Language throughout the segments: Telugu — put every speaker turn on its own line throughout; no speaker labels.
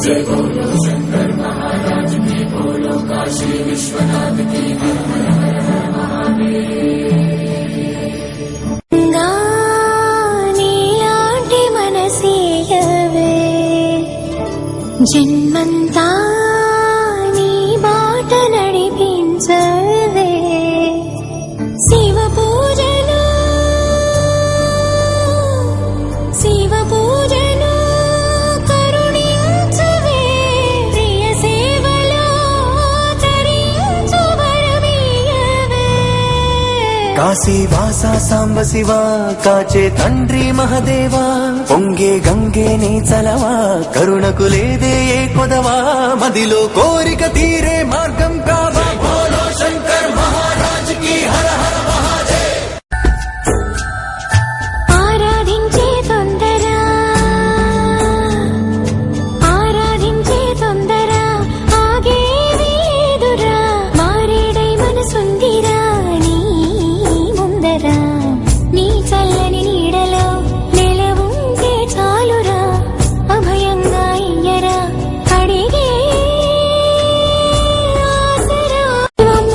जय बोलो शंकर महाराज की, बोलो काशी विश्वनाथ की, हर हर हर हर महादेव।
गाने मनसीयवे जन्मंता नी बाट नडिपिंचवे शिव पूजलो शिव पूजलो करुणिंचवे प्रिय सेवलो तरिंचु वरमीयवे
काशी वासा सांब शिवा काचे तंड्री महदेवा పొంగే గంగే నీ చలవా కరుణకు లేదే ఏ కొదవా మదిలో కోరిక తీరే మార్గం కావా బోలో శంకర్ మహారాజ్ కి హర హర మహాదేవ్।
ఆరాధించే తొందర ఆగేది లేదురా మారేడై మనసుందిరా నీ ముందర నీ చల్లని నీడలో నెలవుంటే చాలురా అభయంగా ఇయ్యరా అడిగే ఆసరా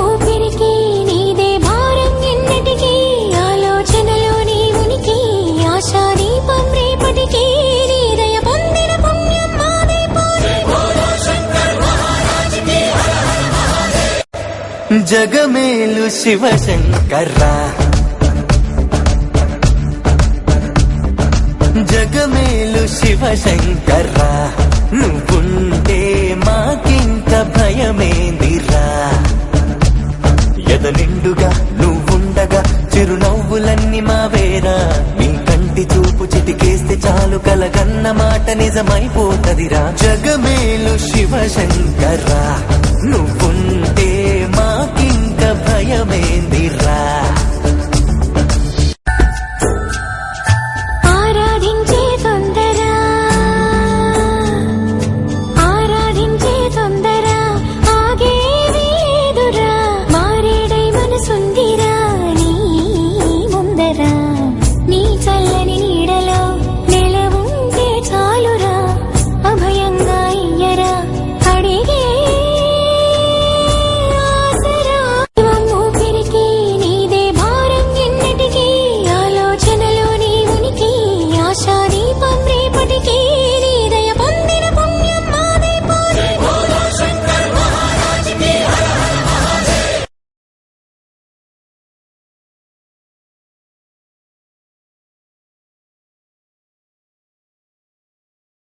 ఊపిరికి నీదే భారం ఎన్నటికీ ఆలోచనలో నీ ఉనికి ఆశా దీపం రేపటికి నీదయ పొందిన పుణ్యం మాదే
జగమేలు శివ శంకర్రా జగమేలు శివ శంకర్రా నువ్వుంటే మాకింక భయమేందిరా ఎద నిండుగా నువ్వుండగా చిరునవ్వులన్నీ మావేరా నీ కంటి చూపు చిటికేస్తే చాలు కలగన్న మాట నిజమైపోతదిరా జగమేలు శివ శంకర్రా నువ్వుంటే మాకింక భయమేంది